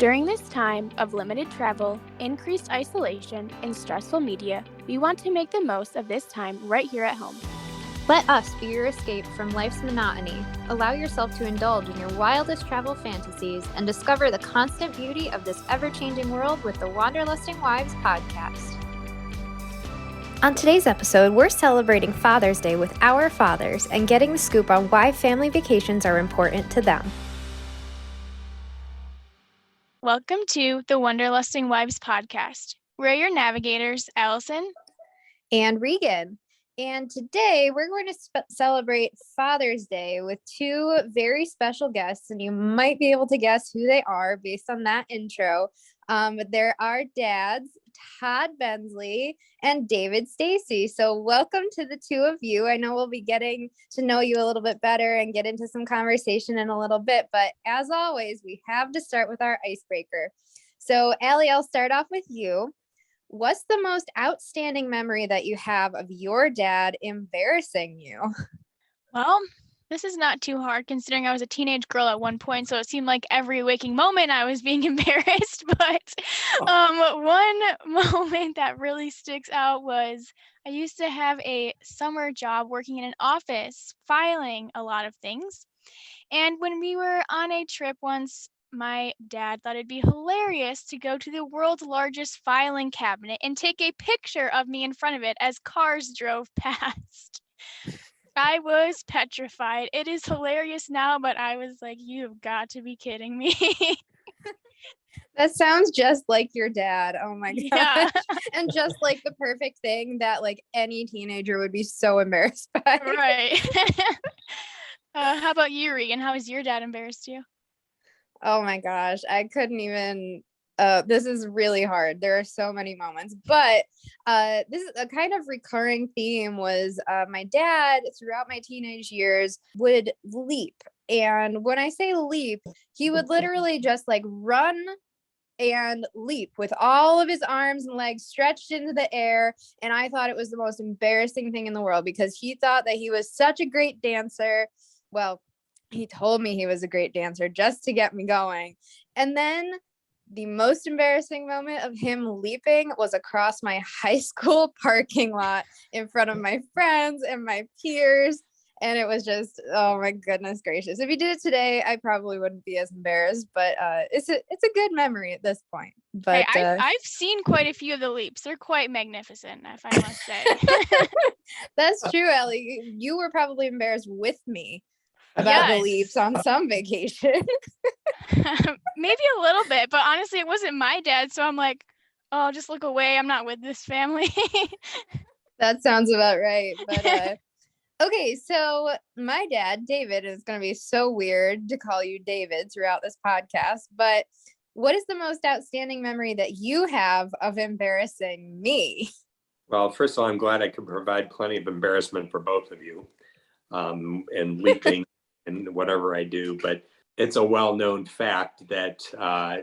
During this time of limited travel, increased isolation, and stressful media, we want to make the most of this time right here at home. Let us be your escape from life's monotony. Allow yourself to indulge in your wildest travel fantasies and discover the constant beauty of this ever-changing world with the Wanderlusting Wives podcast. On today's episode, we're celebrating Father's Day with our fathers and getting the scoop on why family vacations are important to them. Welcome to the Wanderlusting Wives podcast. We're your navigators, Allison and Regan. And today we're going to celebrate Father's Day with two very special guests, and you might be able to guess who they are based on that intro. They're our dads, Todd Bensley and David Stacey. So welcome to the two of you. I know we'll be getting to know you a little bit better and get into some conversation in a little bit, but as always, we have to start with our icebreaker. So Allie, I'll start off with you. What's the most outstanding memory that you have of your dad embarrassing you? Well, this is not too hard considering I was a teenage girl at one point, so it seemed like every waking moment I was being embarrassed. But one moment that really sticks out was I used to have a summer job working in an office, filing a lot of things. And when we were on a trip once, my dad thought it'd be hilarious to go to the world's largest filing cabinet and take a picture of me in front of it as cars drove past. I was petrified. It is hilarious now, but I was like, you've got to be kidding me. That sounds just like your dad. Oh my gosh. Yeah. And just like the perfect thing that like any teenager would be so embarrassed by. Right. How about you, Regan? How has your dad embarrassed you? Oh my gosh, I couldn't even, this is really hard. There are so many moments, but this is a kind of recurring theme was my dad throughout my teenage years would leap. And when I say leap, he would literally just like run and leap with all of his arms and legs stretched into the air. And I thought it was the most embarrassing thing in the world because he thought that he was such a great dancer. Well, he told me he was a great dancer just to get me going. And then the most embarrassing moment of him leaping was across my high school parking lot in front of my friends and my peers. And it was just, oh my goodness gracious. If he did it today, I probably wouldn't be as embarrassed, but it's a good memory at this point. But hey, I've seen quite a few of the leaps. They're quite magnificent, if I must say. That's true, Ellie. You were probably embarrassed with me about the leaps on some vacation. Maybe a little bit, but honestly, it wasn't my dad. So I'm like, oh, just look away. I'm not with this family. That sounds about right. But okay, so my dad, David, is going to be so weird to call you David throughout this podcast. But what is the most outstanding memory that you have of embarrassing me? Well, first of all, I'm glad I could provide plenty of embarrassment for both of you and leaping and whatever I do. But it's a well-known fact that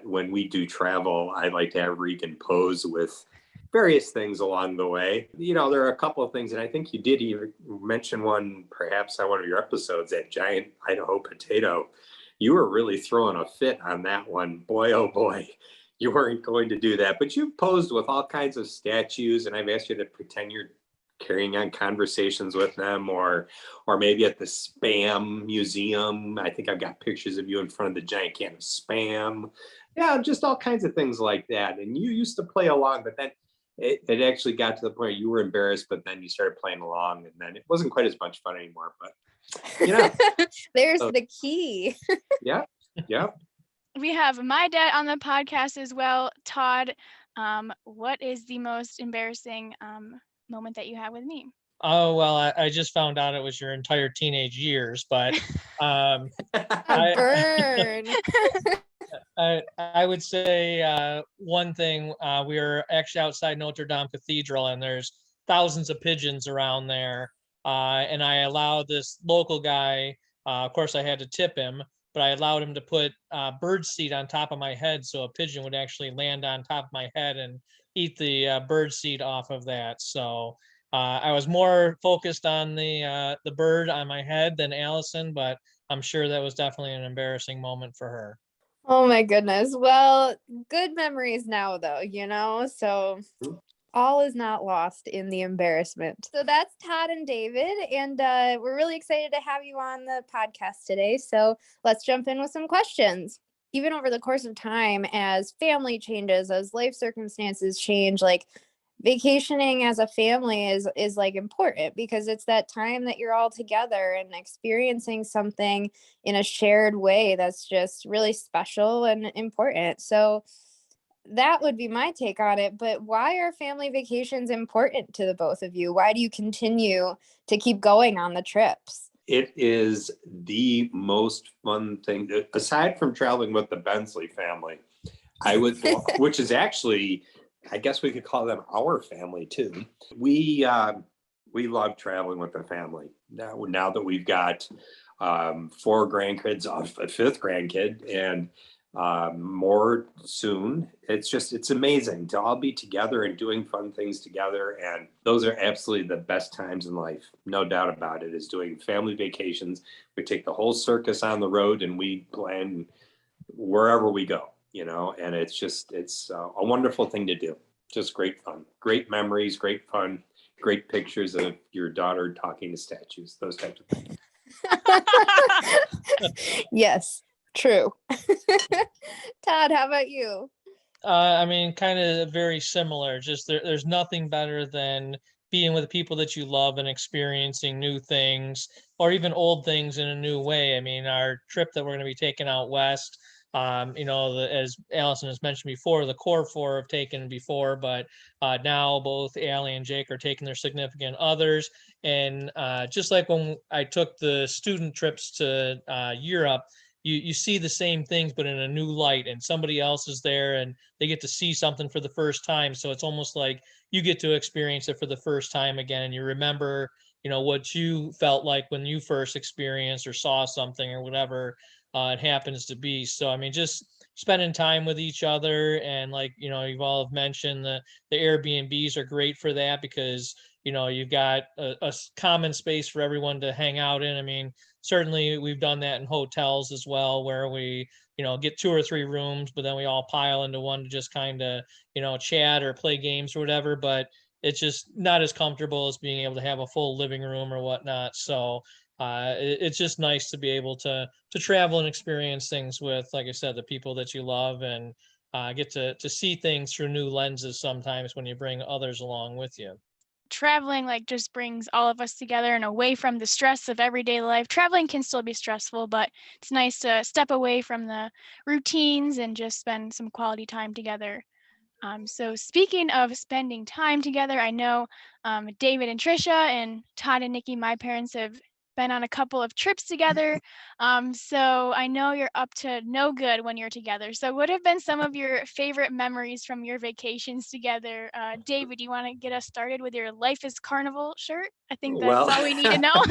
when we do travel, I like to have Regan pose with various things along the way. You know, there are a couple of things, and I think you did even mention one perhaps on one of your episodes, that giant Idaho potato. You were really throwing a fit on that one. Boy, oh boy, you weren't going to do that. But you've posed with all kinds of statues, and I've asked you to pretend you're carrying on conversations with them, or maybe at the Spam Museum. I think I've got pictures of you in front of the giant can of Spam. Yeah, just all kinds of things like that. And you used to play along, but then it actually got to the point you were embarrassed, but then you started playing along, and then it wasn't quite as much fun anymore. But you know, there's the key. Yeah. We have my dad on the podcast as well. Todd, what is the most embarrassing moment that you had with me? Oh, well, I just found out it was your entire teenage years, but burn. I would say one thing, we were actually outside Notre Dame Cathedral, and there's thousands of pigeons around there. And I allowed this local guy, of course I had to tip him, but I allowed him to put bird seed on top of my head so a pigeon would actually land on top of my head and eat the bird seed off of that. So I was more focused on the bird on my head than Allison, but I'm sure that was definitely an embarrassing moment for her. Oh my goodness. Well, good memories now though, so all is not lost in the embarrassment. So that's Todd and David, and we're really excited to have you on the podcast today. So let's jump in with some questions. Even over the course of time, as family changes, as life circumstances change, like vacationing as a family is like important because it's that time that you're all together and experiencing something in a shared way that's just really special and important. So that would be my take on it. But why are family vacations important to the both of you? Why do you continue to keep going on the trips? It is the most fun thing, aside from traveling with the Bensley family. Which is actually, I guess we could call them our family too. We love traveling with the family. Now that we've got 4 grandkids, a 5th grandkid, and more soon. It's amazing to all be together and doing fun things together. And those are absolutely the best times in life. No doubt about it, is doing family vacations. We take the whole circus on the road and we plan wherever we go, and it's a wonderful thing to do. Just great fun, great memories, great fun, great pictures of your daughter talking to statues, those types of things. Yes, true. Todd, how about you? I mean, kind of very similar. Just there's nothing better than being with the people that you love and experiencing new things or even old things in a new way. I mean, our trip that we're going to be taking out west, as Allison has mentioned before, the core 4 have taken before, but now both Allie and Jake are taking their significant others. And just like when I took the student trips to Europe, you see the same things but in a new light, and somebody else is there and they get to see something for the first time, so it's almost like you get to experience it for the first time again, and you remember what you felt like when you first experienced or saw something or whatever it happens to be. So I mean, just spending time with each other, and like you've all have mentioned, the Airbnbs are great for that because you've got a common space for everyone to hang out in. I mean, certainly we've done that in hotels as well, where we get 2 or 3 rooms, but then we all pile into one to just kind of chat or play games or whatever. But it's just not as comfortable as being able to have a full living room or whatnot. So it's just nice to be able to travel and experience things with, like I said, the people that you love, and get to see things through new lenses sometimes when you bring others along with you. Traveling like just brings all of us together and away from the stress of everyday life. Traveling can still be stressful, but it's nice to step away from the routines and just spend some quality time together. So speaking of spending time together, I know David and Trisha and Todd and Nikki, my parents, have been on a couple of trips together. So I know you're up to no good when you're together. So what have been some of your favorite memories from your vacations together? David, do you want to get us started with your Life is Carnival shirt? I think that's all we need to know.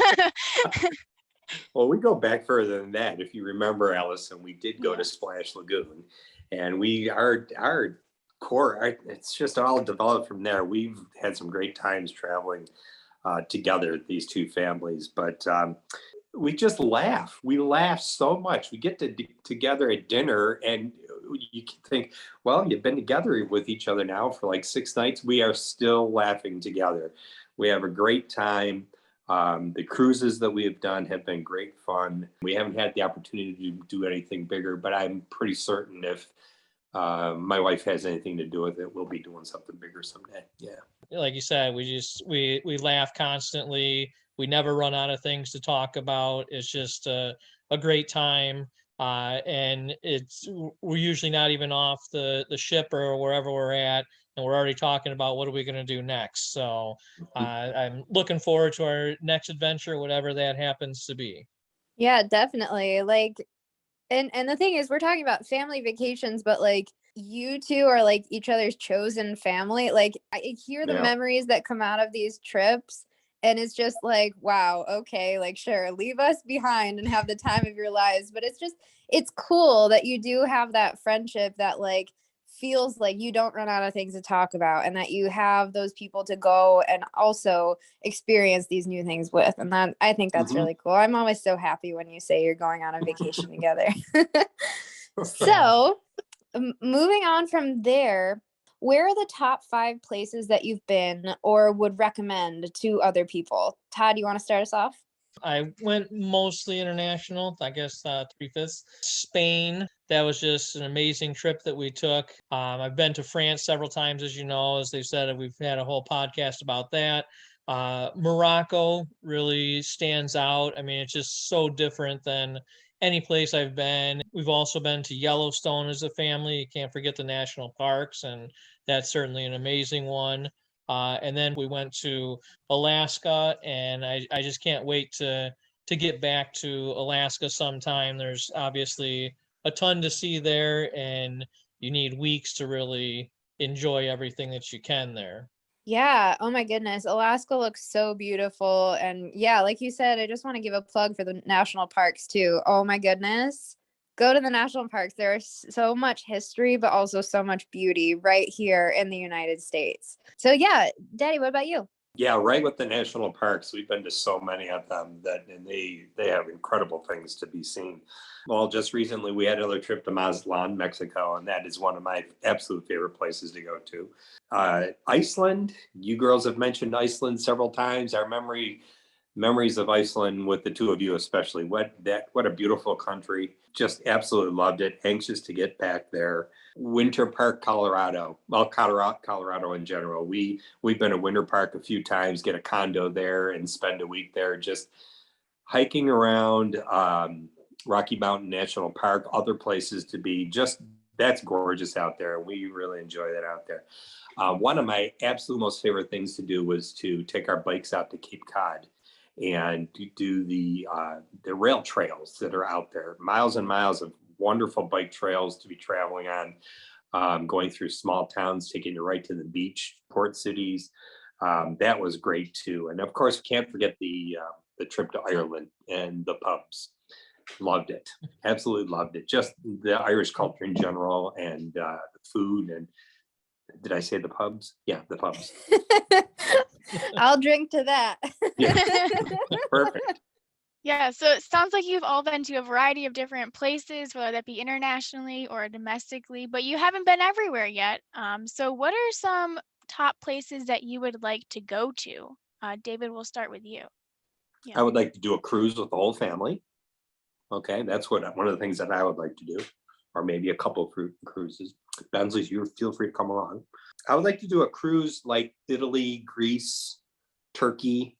Well, we go back further than that. If you remember, Allison, we did go to Splash Lagoon, and our core, it's just all developed from there. We've had some great times traveling together, these 2 families, but we just laugh. We laugh so much. We get together at dinner, and you can think, well, you've been together with each other now for like 6 nights. We are still laughing together. We have a great time. The cruises that we have done have been great fun. We haven't had the opportunity to do anything bigger, but I'm pretty certain if my wife has anything to do with it, we'll be doing something bigger someday. Yeah. Like you said, we laugh constantly. We never run out of things to talk about. It's just a great time. And we're usually not even off the ship or wherever we're at, and we're already talking about what are we going to do next. So I'm looking forward to our next adventure, whatever that happens to be. Yeah, definitely. Like, and the thing is, we're talking about family vacations, but like you 2 are like each other's chosen family. Like I hear the memories that come out of these trips, and it's just like, wow, okay, like sure, leave us behind and have the time of your lives. But it's cool that you do have that friendship that like feels like you don't run out of things to talk about, and that you have those people to go and also experience these new things with. And I think that's really cool. I'm always so happy when you say you're going on a vacation together. So moving on from there, where are the top 5 places that you've been or would recommend to other people? Todd, you want to start us off? I went mostly international, I guess 3/5. Spain, that was just an amazing trip that we took. I've been to France several times, as you know, as they've said, we've had a whole podcast about that. Morocco really stands out. I mean, it's just so different than any place I've been. We've also been to Yellowstone as a family. You can't forget the national parks, and that's certainly an amazing one. And then we went to Alaska, and I just can't wait to get back to Alaska sometime. There's obviously a ton to see there, and you need weeks to really enjoy everything that you can there. Yeah. Oh my goodness. Alaska looks so beautiful. And yeah, like you said, I just want to give a plug for the national parks too. Oh my goodness. Go to the national parks. There's so much history, but also so much beauty right here in the United States. So yeah, Daddy, what about you? Yeah, right with the national parks. We've been to so many of them and they have incredible things to be seen. Well, just recently we had another trip to Mazatlan, Mexico, and that is one of my absolute favorite places to go to. Iceland, you girls have mentioned Iceland several times. Our memories of Iceland with the two of you especially. What a beautiful country. Just absolutely loved it. Anxious to get back there. Winter Park, Colorado. Well, Colorado in general. We've been to Winter Park a few times, get a condo there and spend a week there just hiking around Rocky Mountain National Park, other places to be. Just that's gorgeous out there. We really enjoy that out there. One of my absolute most favorite things to do was to take our bikes out to Cape Cod and do the rail trails that are out there. Miles and miles of wonderful bike trails to be traveling on, going through small towns, taking you right to the beach, port cities. That was great too. And of course, can't forget the trip to Ireland and the pubs. Loved it. Absolutely loved it. Just the Irish culture in general and the food. And did I say the pubs? Yeah, the pubs. I'll drink to that. Yeah. Perfect. Yeah, so it sounds like you've all been to a variety of different places, whether that be internationally or domestically, but you haven't been everywhere yet. So what are some top places that you would like to go to? David, we'll start with you. Yeah. I would like to do a cruise with the whole family. Okay, that's one of the things that I would like to do, or maybe a couple of cruises. Bensley, you feel free to come along. I would like to do a cruise like Italy, Greece, Turkey,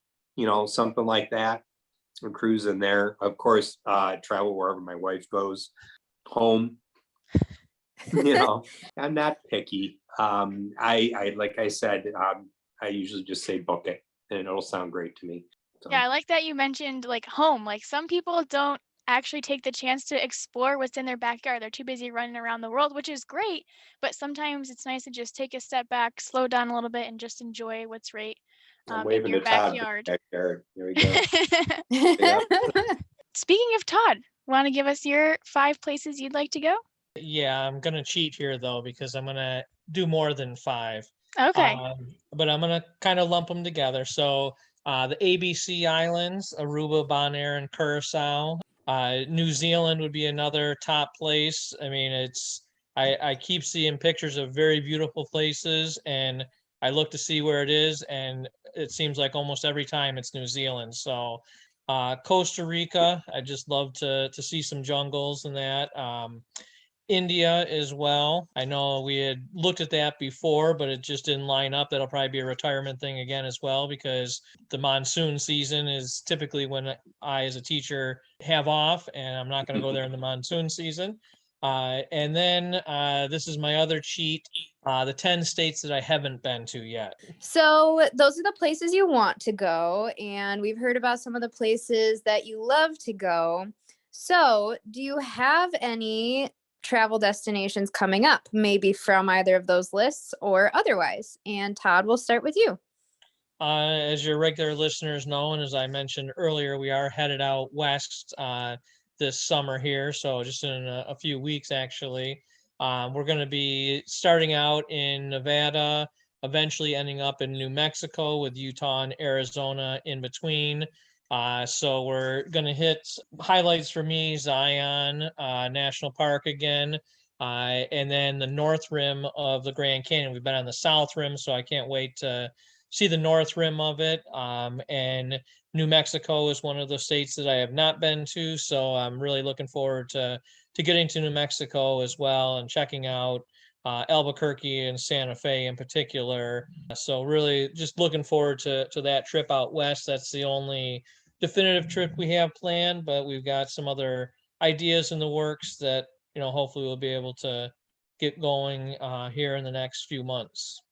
something like that. A cruise in there. Of course, travel wherever my wife goes. Home. I'm not picky. I like I said, I usually just say book it, and it'll sound great to me. So. Yeah, I like that you mentioned like home. Like some people don't actually take the chance to explore what's in their backyard. They're too busy running around the world, which is great. But sometimes it's nice to just take a step back, slow down a little bit, and just enjoy what's right in your backyard. Here we go. Yeah. Speaking of Todd, want to give us your 5 places you'd like to go? Yeah, I'm gonna cheat here though because I'm gonna do more than 5. Okay. But I'm gonna kind of lump them together. So the ABC Islands, Aruba, Bonaire, and Curacao. New Zealand would be another top place. I mean, I keep seeing pictures of very beautiful places, and I look to see where it is, and it seems like almost every time it's New Zealand. So Costa Rica, I just love to see some jungles and that. India as well. I know we had looked at that before, but it just didn't line up. That'll probably be a retirement thing again as well, because the monsoon season is typically when I, as a teacher, have off, and I'm not going to go there in the monsoon season. And then this is my other cheat, the 10 states that I haven't been to yet. So those are the places you want to go, and we've heard about some of the places that you love to go. So do you have any travel destinations coming up, maybe from either of those lists or otherwise? And Todd, we'll start with you. As your regular listeners know, and as I mentioned earlier, we are headed out west this summer here. So just in a few weeks, actually, we're going to be starting out in Nevada, eventually ending up in New Mexico with Utah and Arizona in between. So we're going to hit highlights for me, Zion National Park again, and then the north rim of the Grand Canyon. We've been on the south rim, so I can't wait to see the north rim of it. And New Mexico is one of the states that I have not been to, so I'm really looking forward to getting to New Mexico as well and checking out Albuquerque and Santa Fe in particular. So really just looking forward to that trip out west. That's the only definitive trip we have planned, but we've got some other ideas in the works that, hopefully we'll be able to get going here in the next few months.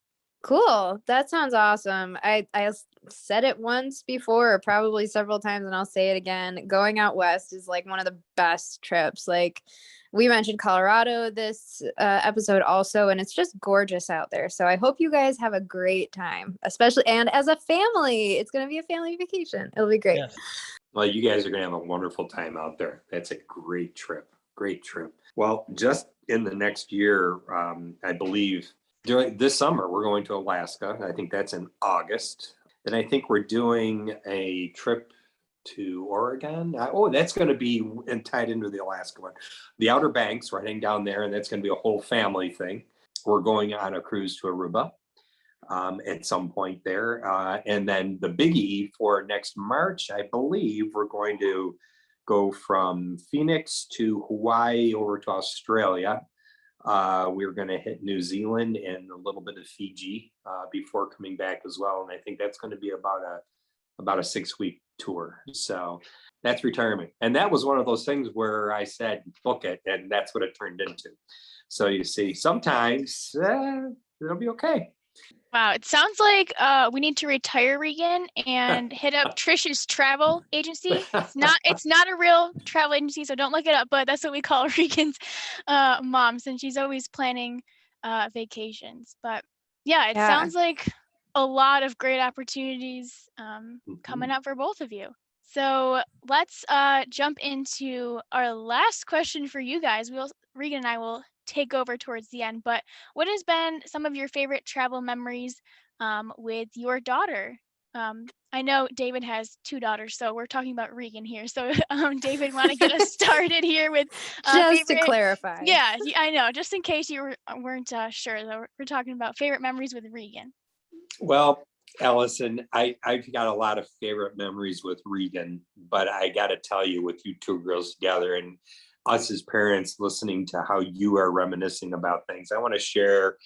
Cool. That sounds awesome. I said it once before, or probably several times, and I'll say it again. Going out west is like one of the best trips. Like we mentioned Colorado this episode also, and it's just gorgeous out there. So I hope you guys have a great time, especially, and as a family, it's going to be a family vacation. It'll be great. Yes. Well, you guys are going to have a wonderful time out there. That's a great trip. Great trip. Well, just in the next year, I believe during this summer, we're going to Alaska. I think that's in August. Then I think we're doing a trip to Oregon. That's going to be tied into the Alaska one. The Outer Banks, we're heading down there, and that's going to be a whole family thing. We're going on a cruise to Aruba at some point there. And then the biggie for next March, I believe we're going to go from Phoenix to Hawaii over to Australia. We're going to hit New Zealand and a little bit of Fiji before coming back as well. And I think that's going to be about a 6-week tour. So that's retirement. And that was one of those things where I said, book it. And that's what it turned into. So you see, sometimes it'll be okay. Wow, it sounds like we need to retire Regan and hit up Trish's travel agency. It's not a real travel agency, so don't look it up, but that's what we call Regan's mom, since she's always planning vacations. But yeah, it sounds like a lot of great opportunities coming up for both of you. So let's jump into our last question for you guys. Regan and I will take over towards the end, but what has been some of your favorite travel memories with your daughter? I know David has 2 daughters, so we're talking about Regan here. So David, want to get us started here with just to clarify. Yeah, I know, just in case you weren't sure, though, we're talking about favorite memories with Regan. Well, Allison, I've got a lot of favorite memories with Regan, but I got to tell you, with you 2 girls together and us as parents listening to how you are reminiscing about things, I want to share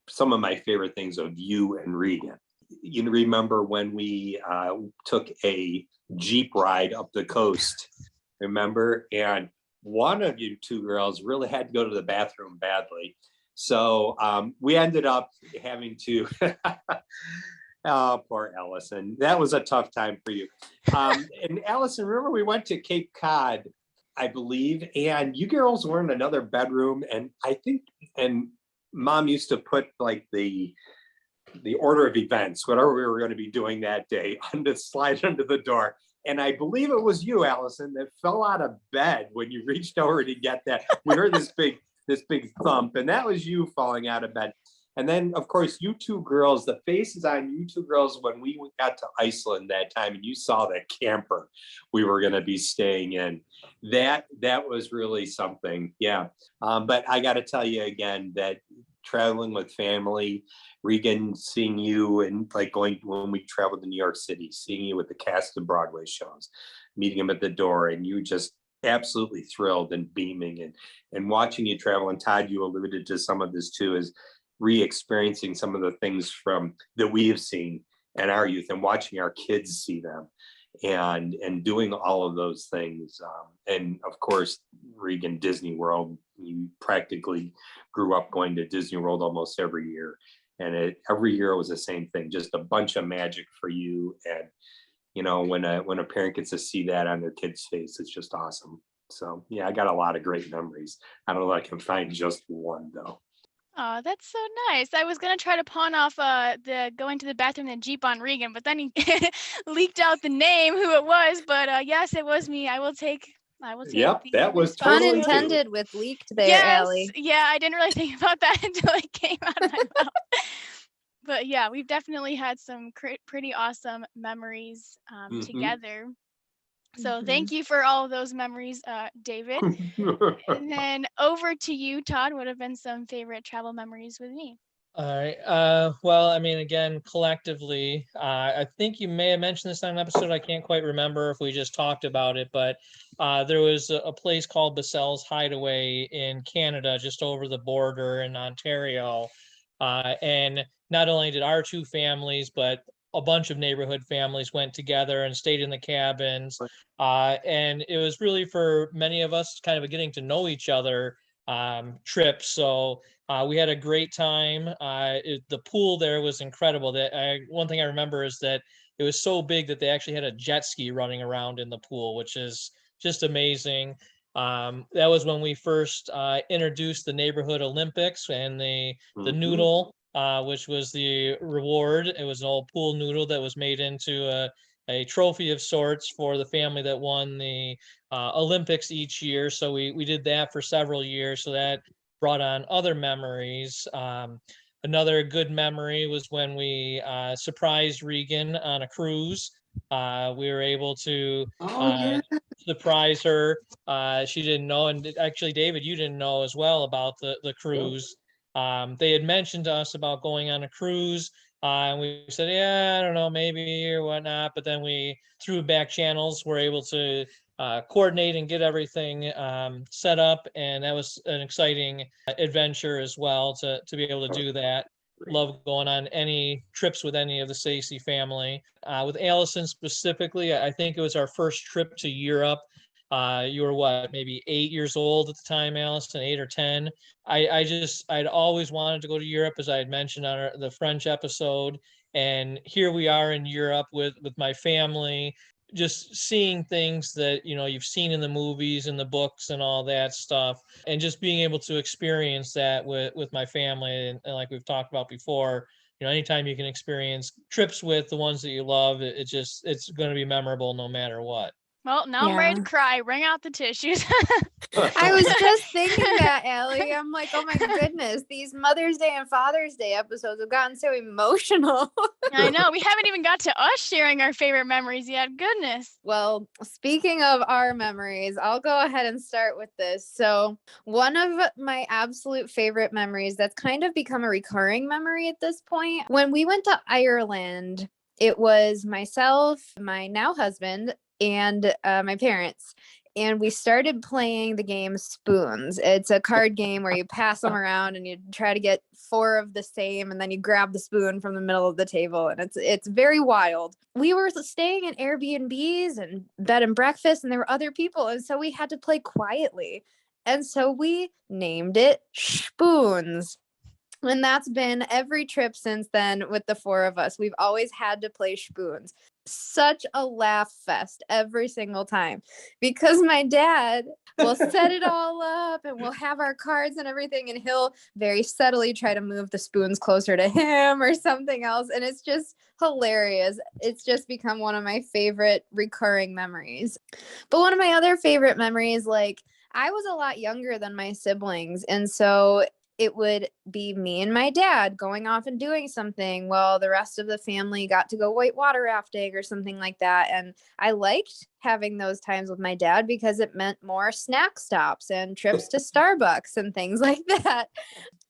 some of my favorite things of you and Regan. You remember when we took a Jeep ride up the coast, remember? And one of you 2 girls really had to go to the bathroom badly. So we ended up having to, oh, poor Allison. That was a tough time for you. And Allison, remember we went to Cape Cod, I believe, and you girls were in another bedroom, and I think, and Mom used to put like the order of events, whatever we were going to be doing that day, on the slide under the door. And I believe it was you, Allison, that fell out of bed when you reached over to get that. We heard this big thump, and that was you falling out of bed. And then, of course, you 2 girls, the faces on you 2 girls when we got to Iceland that time, and you saw that camper we were going to be staying in. That was really something. Yeah. But I got to tell you again that traveling with family, Regan, seeing you, and like going when we traveled to New York City, seeing you with the cast of Broadway shows, meeting him at the door, and you just absolutely thrilled and beaming, and watching you travel. And Todd, you alluded to some of this too, is re-experiencing some of the things that we have seen in our youth, and watching our kids see them, and doing all of those things. And of course, Regan, Disney World, you practically grew up going to Disney World almost every year. And every year it was the same thing, just a bunch of magic for you. And, when a parent gets to see that on their kid's face, it's just awesome. So yeah, I got a lot of great memories. I don't know if I can find just one though. Oh, that's so nice. I was gonna try to pawn off the going to the bathroom in the Jeep on Regan, but then he leaked out the name, who it was. But yes, it was me. I will take. Yep, that was totally unintended with leaked there, yes, Allie. Yeah, I didn't really think about that until it came out of my mouth. But yeah, we've definitely had some pretty awesome memories Mhm. together. So Mhm. thank you for all of those memories, David. And then over to you, Todd. What have been some favorite travel memories with me? All right. Well, I mean, again, collectively, I think you may have mentioned this on an episode. I can't quite remember if we just talked about it, but there was a place called Basel's Hideaway in Canada, just over the border in Ontario. And not only did our two families, but a bunch of neighborhood families went together and stayed in the cabins. And it was really for many of us kind of a getting to know each other trip. So we had a great time. The pool there was incredible. One thing I remember is that it was so big that they actually had a jet ski running around in the pool, which is just amazing. That was when we first introduced the neighborhood Olympics and the Mhm. noodle, which was the reward. It was an old pool noodle that was made into a trophy of sorts for the family that won the Olympics each year. So we did that for several years. So that brought on other memories. Another good memory was when we surprised Regan on a cruise. We were able to Oh uh, yeah. surprise her. She didn't know, and actually, David, you didn't know as well about the Yep. cruise. They had mentioned to us about going on a cruise, and we said, yeah, I don't know, maybe or whatnot. But then we, through back channels, were able to coordinate and get everything set up, and that was an exciting adventure as well to be able to do that. Great. Love going on any trips with any of the Stacey family. With Allison specifically, I think it was our first trip to Europe. You were what, maybe 8 years old at the time, Allison, 8 or 10. I'd always wanted to go to Europe, as I had mentioned on the French episode. And here we are in Europe with my family, just seeing things that you've seen in the movies and the books and all that stuff, and just being able to experience that with my family. And like we've talked about before, anytime you can experience trips with the ones that you love, it's going to be memorable no matter what. Well, now I'm ready to Yeah. cry. Bring out the tissues. I was just thinking that, Allie. I'm like, oh my goodness, these Mother's Day and Father's Day episodes have gotten so emotional. I know. We haven't even got to us sharing our favorite memories yet. Goodness. Well, speaking of our memories, I'll go ahead and start with this. So, one of my absolute favorite memories that's kind of become a recurring memory at this point, when we went to Ireland, it was myself, my now husband, and my parents. And we started playing the game Spoons. It's a card game where you pass them around and you try to get four of the same, and then you grab the spoon from the middle of the table, and it's very wild. We were staying in Airbnbs and bed and breakfast, and there were other people, and so we had to play quietly. And so we named it Spoons. And that's been every trip since then with the four of us. We've always had to play spoons. Such a laugh fest every single time because my dad will set it all up and we'll have our cards and everything. And he'll very subtly try to move the spoons closer to him or something else. And it's just hilarious. It's just become one of my favorite recurring memories. But one of my other favorite memories, like, I was a lot younger than my siblings. And so it would be me and my dad going off and doing something while the rest of the family got to go white water rafting or something like that. And I liked having those times with my dad because it meant more snack stops and trips to Starbucks and things like that.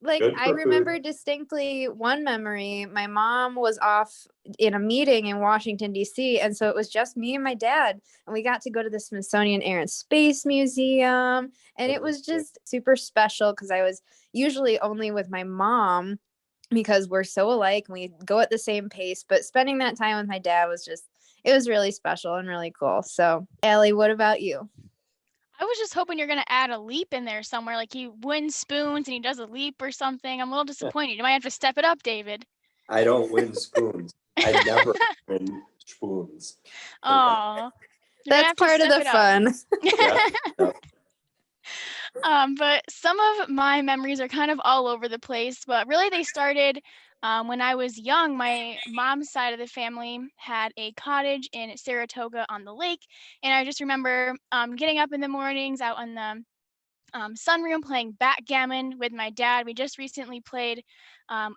Like, Good I for food. remember distinctly one memory. My mom was off in a meeting in Washington, D.C. And so it was just me and my dad. And we got to go to the Smithsonian Air and Space Museum. And it was just super special because I was usually only with my mom because we're so alike and we go at the same pace. But spending that time with my dad was just, it was really special and really cool. So, Allie, what about you? I was just hoping you're going to add a leap in there somewhere, like he wins spoons and he does a leap or something. I'm a little disappointed. You might have to step it up, David. I don't win spoons. I never win spoons. Oh, you're going to That's have to part of step the it up. fun. Yeah. Yeah. But some of my memories are kind of all over the place, but really they started when I was young. My mom's side of the family had a cottage in Saratoga on the lake, and I just remember getting up in the mornings out on the sunroom playing backgammon with my dad. We just recently played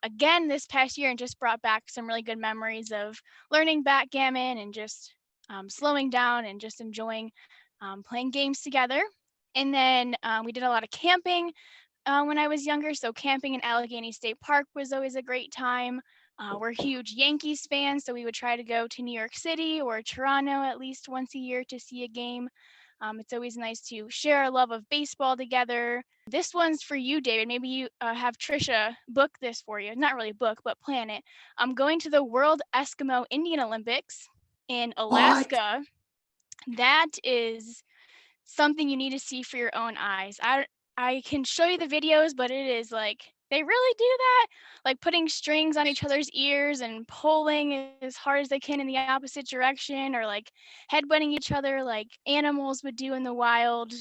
again this past year and just brought back some really good memories of learning backgammon and just slowing down and just enjoying playing games together. And then we did a lot of camping when I was younger. So camping in Allegheny State Park was always a great time. We're huge Yankees fans, so we would try to go to New York City or Toronto at least once a year to see a game. It's always nice to share our love of baseball together. This one's for you, David. Maybe you have Trisha book this for you. Not really book, but plan it. I'm going to the World Eskimo Indian Olympics in Alaska. What? That is something you need to see for your own eyes. I can show you the videos, but it is like, they really do that, like putting strings on each other's ears and pulling as hard as they can in the opposite direction, or like headbutting each other like animals would do in the wild.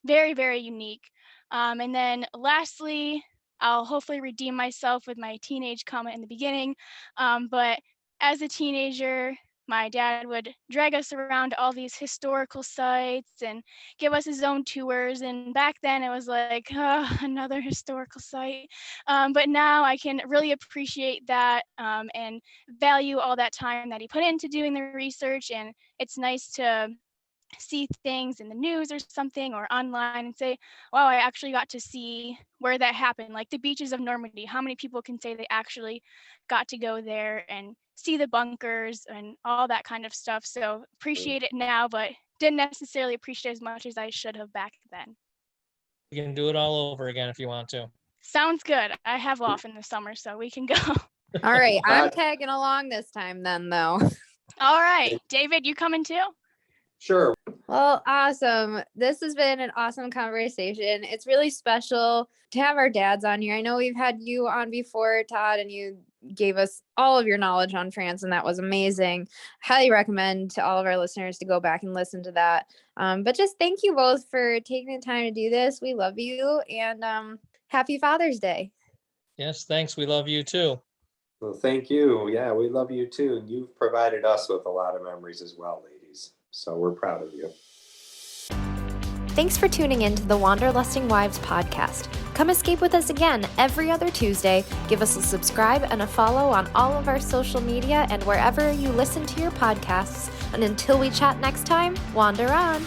Very, very unique. And then lastly, I'll hopefully redeem myself with my teenage comment in the beginning. But as a teenager, my dad would drag us around all these historical sites and give us his own tours. And back then it was like, oh, another historical site. But now I can really appreciate that and value all that time that he put into doing the research. And it's nice to see things in the news or something or online and say, wow, I actually got to see where that happened, like the beaches of Normandy. How many people can say they actually got to go there and see the bunkers and all that kind of stuff? So appreciate it now, but didn't necessarily appreciate as much as I should have back then. You can do it all over again if you want to. Sounds good. I have off in the summer, so we can go. All right, I'm tagging along this time then, though. All right, David, you coming too? Sure. Well, awesome. This has been an awesome conversation. It's really special to have our dads on here. I know we've had you on before, Todd, and you gave us all of your knowledge on France, and that was amazing. Highly recommend to all of our listeners to go back and listen to that. But just thank you both for taking the time to do this. We love you, and happy Father's Day. Yes, thanks. We love you too. Well, thank you. Yeah, we love you too. And you've provided us with a lot of memories as well, ladies. So we're proud of you. Thanks for tuning in to the Wanderlusting Wives podcast. Come escape with us again every other Tuesday. Give us a subscribe and a follow on all of our social media and wherever you listen to your podcasts. And until we chat next time, wander on.